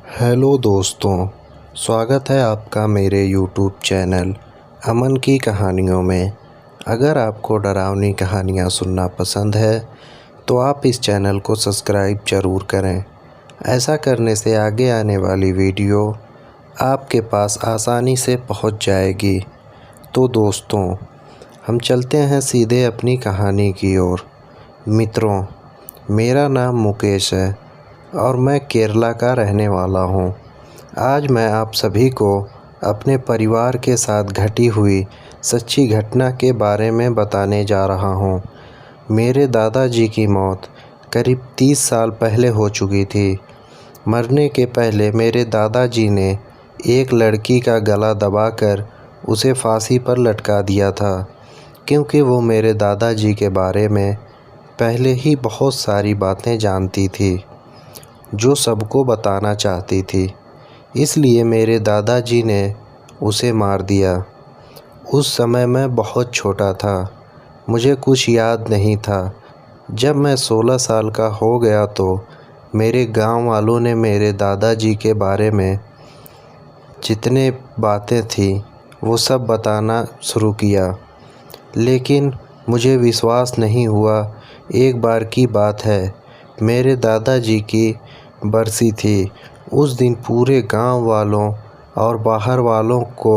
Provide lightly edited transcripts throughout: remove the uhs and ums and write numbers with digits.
Hello दोस्तों, स्वागत है आपका मेरे यूट्यूब चैनल अमन की कहानियों में। अगर आपको डरावनी कहानियाँ सुनना पसंद है तो आप इस चैनल को सब्सक्राइब ज़रूर करें। ऐसा करने से आगे आने वाली वीडियो आपके पास आसानी से पहुंच जाएगी। तो दोस्तों, हम चलते हैं सीधे अपनी कहानी की ओर। मित्रों, मेरा नाम मुकेश है और मैं केरला का रहने वाला हूँ। आज मैं आप सभी को अपने परिवार के साथ घटी हुई सच्ची घटना के बारे में बताने जा रहा हूँ। मेरे दादाजी की मौत करीब 30 साल पहले हो चुकी थी। मरने के पहले मेरे दादाजी ने एक लड़की का गला दबाकर उसे फांसी पर लटका दिया था, क्योंकि वो मेरे दादाजी के बारे में पहले ही बहुत सारी बातें जानती थी जो सबको बताना चाहती थी। इसलिए मेरे दादाजी ने उसे मार दिया। उस समय मैं बहुत छोटा था, मुझे कुछ याद नहीं था। जब मैं 16 साल का हो गया तो मेरे गांव वालों ने मेरे दादाजी के बारे में जितने बातें थी वो सब बताना शुरू किया, लेकिन मुझे विश्वास नहीं हुआ। एक बार की बात है, मेरे दादाजी की बरसी थी। उस दिन पूरे गांव वालों और बाहर वालों को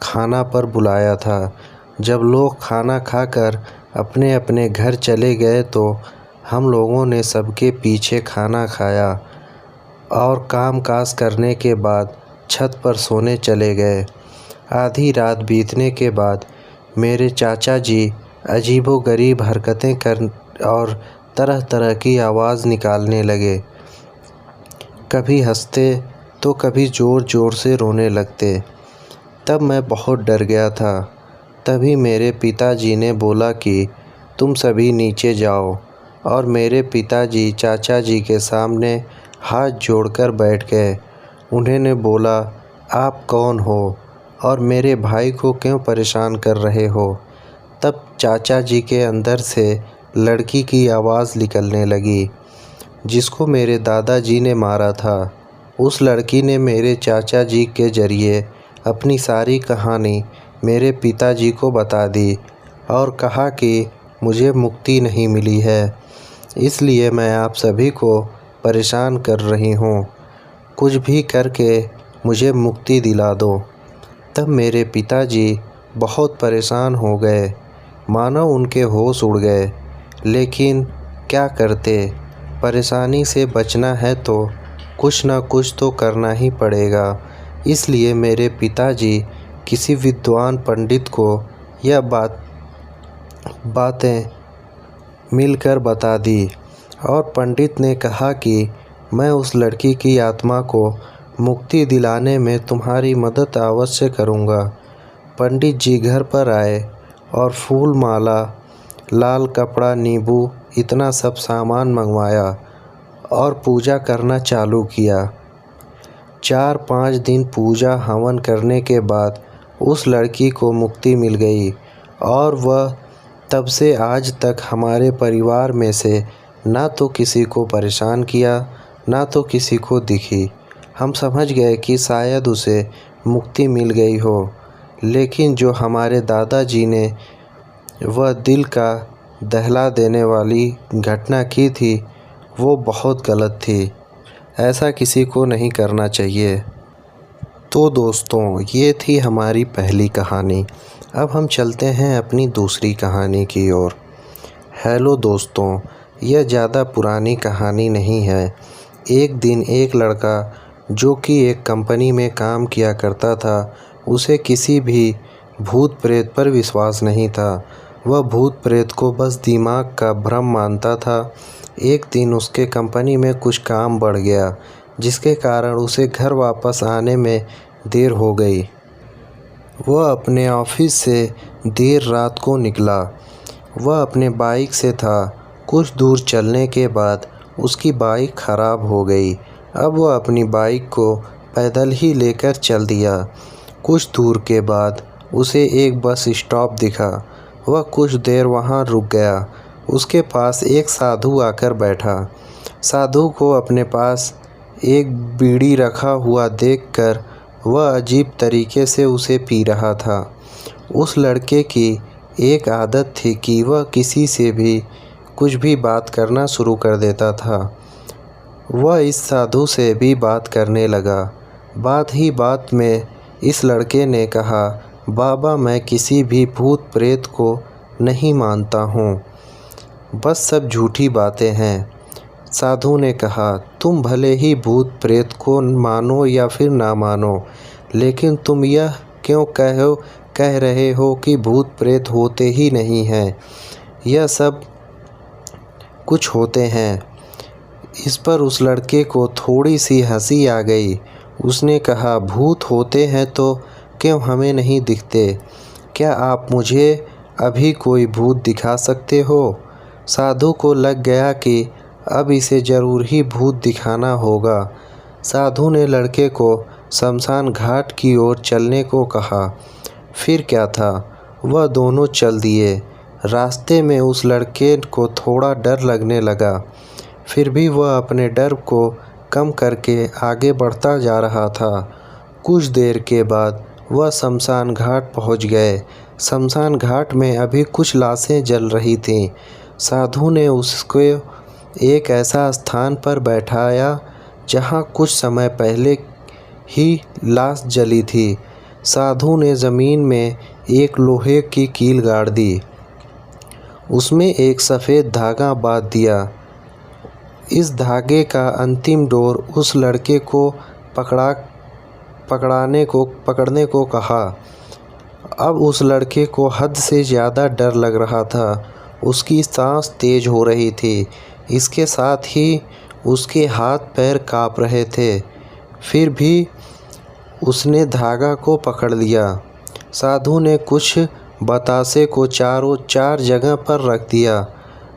खाना पर बुलाया था। जब लोग खाना खाकर अपने अपने घर चले गए तो हम लोगों ने सबके पीछे खाना खाया और काम काज करने के बाद छत पर सोने चले गए। आधी रात बीतने के बाद मेरे चाचा जी अजीबोगरीब हरकतें कर और तरह तरह की आवाज़ निकालने लगे। कभी हंसते तो कभी ज़ोर ज़ोर से रोने लगते। तब मैं बहुत डर गया था। तभी मेरे पिताजी ने बोला कि तुम सभी नीचे जाओ, और मेरे पिताजी चाचा जी के सामने हाथ जोड़कर बैठ गए। उन्होंने बोला, आप कौन हो और मेरे भाई को क्यों परेशान कर रहे हो? तब चाचा जी के अंदर से लड़की की आवाज़ निकलने लगी जिसको मेरे दादाजी ने मारा था। उस लड़की ने मेरे चाचा जी के ज़रिए अपनी सारी कहानी मेरे पिताजी को बता दी और कहा कि मुझे मुक्ति नहीं मिली है, इसलिए मैं आप सभी को परेशान कर रही हूँ। कुछ भी करके मुझे मुक्ति दिला दो। तब मेरे पिताजी बहुत परेशान हो गए, मानो उनके होश उड़ गए। लेकिन क्या करते, परेशानी से बचना है तो कुछ ना कुछ तो करना ही पड़ेगा। इसलिए मेरे पिताजी किसी विद्वान पंडित को यह बातें मिलकर बता दी, और पंडित ने कहा कि मैं उस लड़की की आत्मा को मुक्ति दिलाने में तुम्हारी मदद अवश्य करूँगा। पंडित जी घर पर आए और फूल माला, लाल कपड़ा, नींबू, इतना सब सामान मंगवाया और पूजा करना चालू किया। 4-5 दिन पूजा हवन करने के बाद उस लड़की को मुक्ति मिल गई, और वह तब से आज तक हमारे परिवार में से ना तो किसी को परेशान किया, ना तो किसी को दिखी। हम समझ गए कि शायद उसे मुक्ति मिल गई हो, लेकिन जो हमारे दादाजी ने वह दिल का दहला देने वाली घटना की थी वो बहुत गलत थी। ऐसा किसी को नहीं करना चाहिए। तो दोस्तों, ये थी हमारी पहली कहानी। अब हम चलते हैं अपनी दूसरी कहानी की ओर। हेलो दोस्तों, यह ज़्यादा पुरानी कहानी नहीं है। एक दिन एक लड़का जो कि एक कंपनी में काम किया करता था, उसे किसी भी भूत प्रेत पर विश्वास नहीं था। वह भूत प्रेत को बस दिमाग का भ्रम मानता था। एक दिन उसके कंपनी में कुछ काम बढ़ गया, जिसके कारण उसे घर वापस आने में देर हो गई। वह अपने ऑफिस से देर रात को निकला। वह अपने बाइक से था। कुछ दूर चलने के बाद उसकी बाइक खराब हो गई। अब वह अपनी बाइक को पैदल ही लेकर चल दिया। कुछ दूर के बाद उसे एक बस स्टॉप दिखा। वह कुछ देर वहां रुक गया। उसके पास एक साधु आकर बैठा। साधु को अपने पास एक बीड़ी रखा हुआ देखकर वह अजीब तरीके से उसे पी रहा था। उस लड़के की एक आदत थी कि वह किसी से भी कुछ भी बात करना शुरू कर देता था। वह इस साधु से भी बात करने लगा। बात ही बात में इस लड़के ने कहा, बाबा मैं किसी भी भूत प्रेत को नहीं मानता हूँ, बस सब झूठी बातें हैं। साधु ने कहा, तुम भले ही भूत प्रेत को मानो या फिर ना मानो, लेकिन तुम यह क्यों कह रहे हो कि भूत प्रेत होते ही नहीं हैं? यह सब कुछ होते हैं। इस पर उस लड़के को थोड़ी सी हंसी आ गई। उसने कहा, भूत होते हैं तो क्यों हमें नहीं दिखते? क्या आप मुझे अभी कोई भूत दिखा सकते हो? साधु को लग गया कि अब इसे ज़रूर ही भूत दिखाना होगा। साधु ने लड़के को शमशान घाट की ओर चलने को कहा। फिर क्या था, वह दोनों चल दिए। रास्ते में उस लड़के को थोड़ा डर लगने लगा, फिर भी वह अपने डर को कम करके आगे बढ़ता जा रहा था। कुछ देर के बाद वह शमशान घाट पहुंच गए। शमशान घाट में अभी कुछ लाशें जल रही थीं। साधु ने उसको एक ऐसा स्थान पर बैठाया जहां कुछ समय पहले ही लाश जली थी। साधु ने ज़मीन में एक लोहे की कील गाड़ दी, उसमें एक सफ़ेद धागा बांध दिया। इस धागे का अंतिम डोर उस लड़के को पकड़ने को कहा। अब उस लड़के को हद से ज़्यादा डर लग रहा था। उसकी सांस तेज हो रही थी, इसके साथ ही उसके हाथ पैर काँप रहे थे। फिर भी उसने धागा को पकड़ लिया। साधु ने कुछ बतासे को चार जगह पर रख दिया।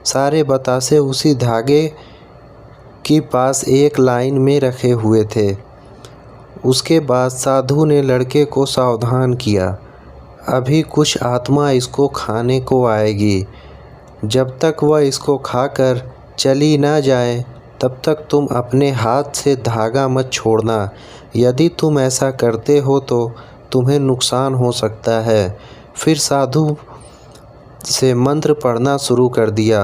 सारे बतासे उसी धागे के पास एक लाइन में रखे हुए थे। उसके बाद साधु ने लड़के को सावधान किया, अभी कुछ आत्मा इसको खाने को आएगी। जब तक वह इसको खाकर चली ना जाए तब तक तुम अपने हाथ से धागा मत छोड़ना। यदि तुम ऐसा करते हो तो तुम्हें नुकसान हो सकता है। फिर साधु से मंत्र पढ़ना शुरू कर दिया।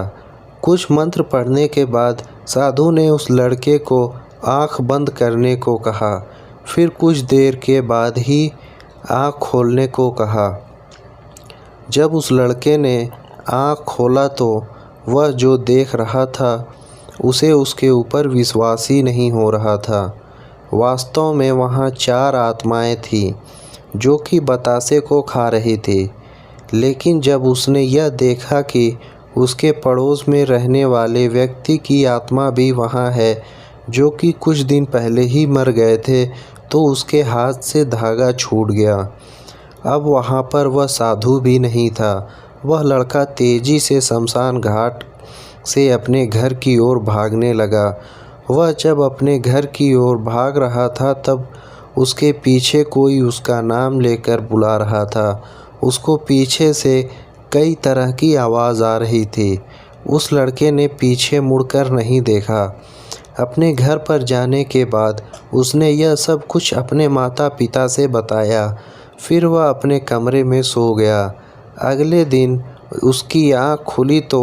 कुछ मंत्र पढ़ने के बाद साधु ने उस लड़के को आँख बंद करने को कहा। फिर कुछ देर के बाद ही आँख खोलने को कहा। जब उस लड़के ने आँख खोला तो वह जो देख रहा था उसे उसके ऊपर विश्वास ही नहीं हो रहा था। वास्तव में वहाँ 4 आत्माएं थीं जो कि बतासे को खा रही थी। लेकिन जब उसने यह देखा कि उसके पड़ोस में रहने वाले व्यक्ति की आत्मा भी वहाँ है जो कि कुछ दिन पहले ही मर गए थे, तो उसके हाथ से धागा छूट गया। अब वहाँ पर वह साधु भी नहीं था। वह लड़का तेज़ी से शमशान घाट से अपने घर की ओर भागने लगा। वह जब अपने घर की ओर भाग रहा था तब उसके पीछे कोई उसका नाम लेकर बुला रहा था। उसको पीछे से कई तरह की आवाज़ आ रही थी। उस लड़के ने पीछे मुड़कर नहीं देखा। अपने घर पर जाने के बाद उसने यह सब कुछ अपने माता पिता से बताया। फिर वह अपने कमरे में सो गया। अगले दिन उसकी आँख खुली तो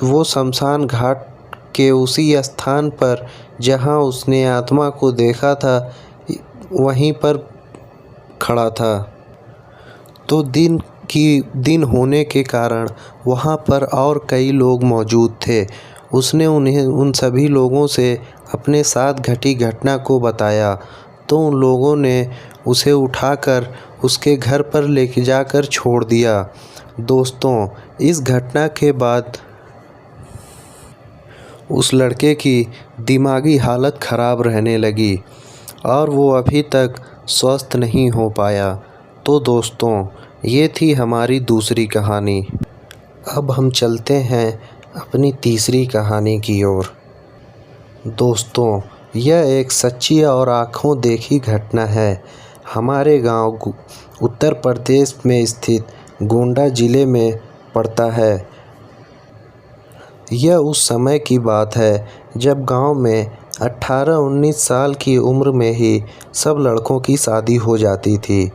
वो शमशान घाट के उसी स्थान पर जहाँ उसने आत्मा को देखा था वहीं पर खड़ा था। तो दिन होने के कारण वहाँ पर और कई लोग मौजूद थे। उसने उन सभी लोगों से अपने साथ घटी घटना को बताया तो उन लोगों ने उसे उठाकर उसके घर पर लेके जाकर छोड़ दिया। दोस्तों, इस घटना के बाद उस लड़के की दिमागी हालत ख़राब रहने लगी और वो अभी तक स्वस्थ नहीं हो पाया। तो दोस्तों, ये थी हमारी दूसरी कहानी। अब हम चलते हैं अपनी तीसरी कहानी की ओर। दोस्तों, यह एक सच्ची और आँखों देखी घटना है। हमारे गांव उत्तर प्रदेश में स्थित गोंडा ज़िले में पड़ता है। यह उस समय की बात है जब गांव में 18-19 साल की उम्र में ही सब लड़कों की शादी हो जाती थी।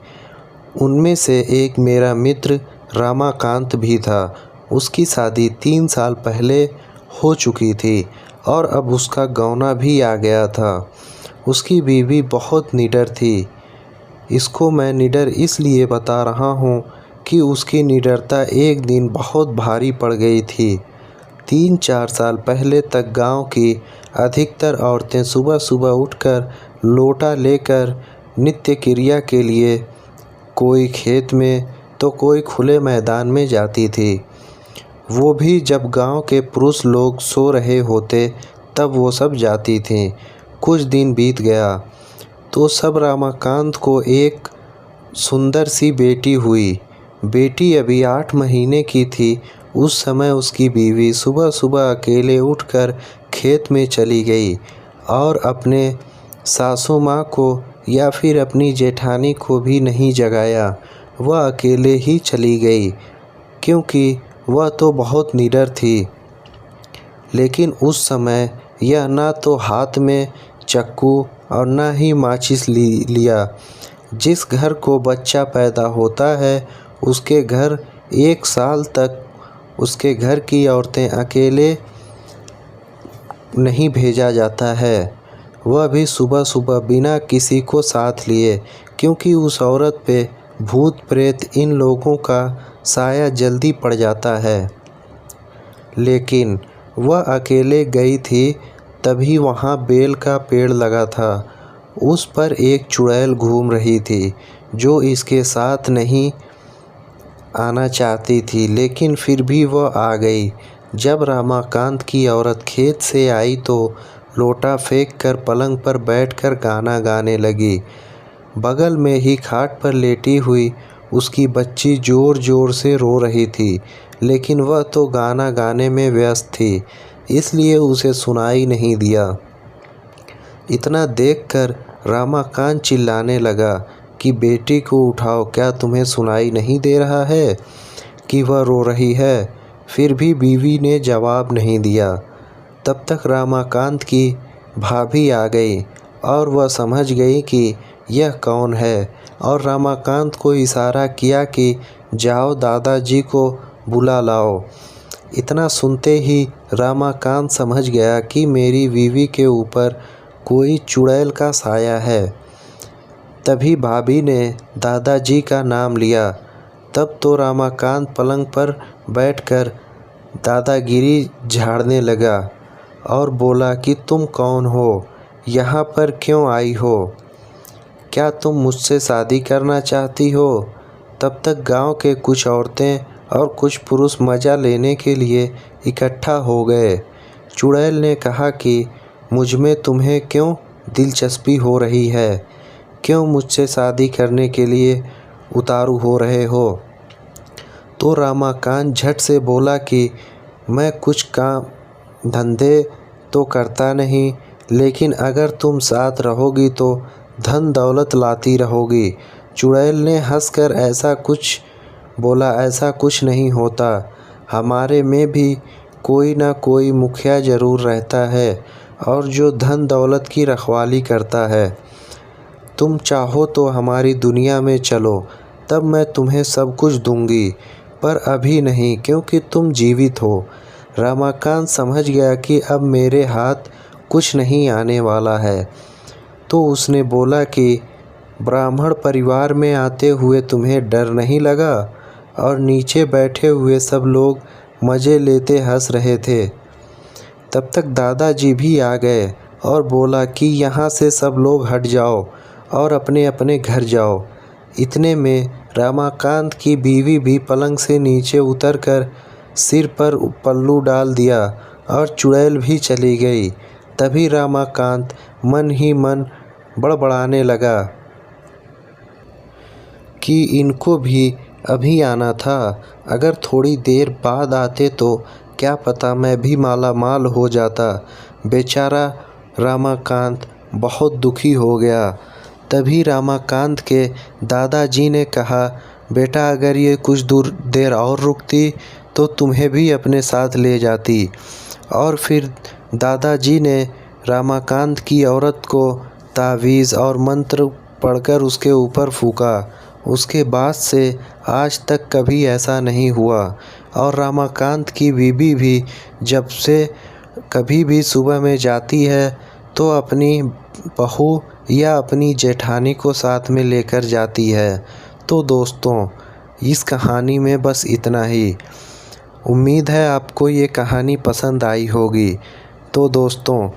उनमें से एक मेरा मित्र रामाकांत भी था। उसकी शादी 3 साल पहले हो चुकी थी और अब उसका गौना भी आ गया था। उसकी बीवी बहुत निडर थी। इसको मैं निडर इसलिए बता रहा हूँ कि उसकी निडरता एक दिन बहुत भारी पड़ गई थी। 3-4 साल पहले तक गांव की अधिकतर औरतें सुबह सुबह उठकर लोटा लेकर नित्य क्रिया के लिए कोई खेत में तो कोई खुले मैदान में जाती थी। वो भी जब गांव के पुरुष लोग सो रहे होते तब वो सब जाती थीं। कुछ दिन बीत गया तो सब रामाकांत को एक सुंदर सी बेटी हुई। बेटी अभी 8 महीने की थी। उस समय उसकी बीवी सुबह सुबह अकेले उठकर खेत में चली गई और अपने सासू माँ को या फिर अपनी जेठानी को भी नहीं जगाया। वह अकेले ही चली गई क्योंकि वह तो बहुत निडर थी। लेकिन उस समय यह ना तो हाथ में चाकू और ना ही माचिस लिया। जिस घर को बच्चा पैदा होता है उसके घर 1 साल तक उसके घर की औरतें अकेले नहीं भेजा जाता है, वह भी सुबह सुबह बिना किसी को साथ लिए, क्योंकि उस औरत पे भूत प्रेत इन लोगों का साया जल्दी पड़ जाता है। लेकिन वह अकेले गई थी तभी वहाँ बेल का पेड़ लगा था। उस पर एक चुड़ैल घूम रही थी जो इसके साथ नहीं आना चाहती थी, लेकिन फिर भी वह आ गई। जब रामाकांत की औरत खेत से आई तो लोटा फेंक कर पलंग पर बैठकर गाना गाने लगी। बगल में ही खाट पर लेटी हुई उसकी बच्ची ज़ोर ज़ोर से रो रही थी, लेकिन वह तो गाना गाने में व्यस्त थी, इसलिए उसे सुनाई नहीं दिया। इतना देखकर रामाकांत चिल्लाने लगा कि बेटी को उठाओ, क्या तुम्हें सुनाई नहीं दे रहा है कि वह रो रही है? फिर भी बीवी ने जवाब नहीं दिया। तब तक रामाकांत की भाभी आ गई और वह समझ गई कि यह कौन है और रामाकांत को इशारा किया कि जाओ दादाजी को बुला लाओ। इतना सुनते ही रामाकांत समझ गया कि मेरी बीवी के ऊपर कोई चुड़ैल का साया है। तभी भाभी ने दादाजी का नाम लिया। तब तो रामाकांत पलंग पर बैठकर दादागिरी झाड़ने लगा और बोला कि तुम कौन हो, यहाँ पर क्यों आई हो, क्या तुम मुझसे शादी करना चाहती हो? तब तक गांव के कुछ औरतें और कुछ पुरुष मज़ा लेने के लिए इकट्ठा हो गए। चुड़ैल ने कहा कि मुझ में तुम्हें क्यों दिलचस्पी हो रही है, क्यों मुझसे शादी करने के लिए उतारू हो रहे हो? तो रामाकांत झट से बोला कि मैं कुछ काम धंधे तो करता नहीं, लेकिन अगर तुम साथ रहोगी तो धन दौलत लाती रहोगी। चुड़ैल ने हंसकर ऐसा कुछ बोला, ऐसा कुछ नहीं होता, हमारे में भी कोई ना कोई मुखिया ज़रूर रहता है और जो धन दौलत की रखवाली करता है। तुम चाहो तो हमारी दुनिया में चलो, तब मैं तुम्हें सब कुछ दूंगी, पर अभी नहीं, क्योंकि तुम जीवित हो। रामाकांत समझ गया कि अब मेरे हाथ कुछ नहीं आने वाला है, तो उसने बोला कि ब्राह्मण परिवार में आते हुए तुम्हें डर नहीं लगा? और नीचे बैठे हुए सब लोग मज़े लेते हंस रहे थे। तब तक दादाजी भी आ गए और बोला कि यहाँ से सब लोग हट जाओ और अपने अपने घर जाओ। इतने में रामाकांत की बीवी भी पलंग से नीचे उतरकर सिर पर पल्लू डाल दिया और चुड़ैल भी चली गई। तभी रामाकांत मन ही मन बड़बड़ाने लगा कि इनको भी अभी आना था, अगर थोड़ी देर बाद आते तो क्या पता मैं भी माला माल हो जाता। बेचारा रामाकांत बहुत दुखी हो गया। तभी रामाकांत के दादाजी ने कहा, बेटा अगर ये कुछ देर और रुकती तो तुम्हें भी अपने साथ ले जाती। और फिर दादाजी ने रमाकांत की औरत को तावीज़ और मंत्र पढ़कर उसके ऊपर फूंका। उसके बाद से आज तक कभी ऐसा नहीं हुआ और रमाकांत की बीवी भी जब से कभी भी सुबह में जाती है तो अपनी बहू या अपनी जेठानी को साथ में लेकर जाती है। तो दोस्तों, इस कहानी में बस इतना ही। उम्मीद है आपको ये कहानी पसंद आई होगी। तो दोस्तों,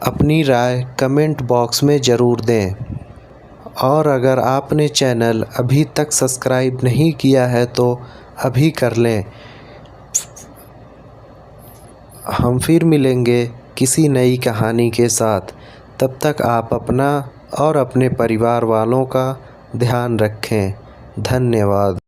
अपनी राय कमेंट बॉक्स में ज़रूर दें और अगर आपने चैनल अभी तक सब्सक्राइब नहीं किया है तो अभी कर लें। हम फिर मिलेंगे किसी नई कहानी के साथ। तब तक आप अपना और अपने परिवार वालों का ध्यान रखें। धन्यवाद।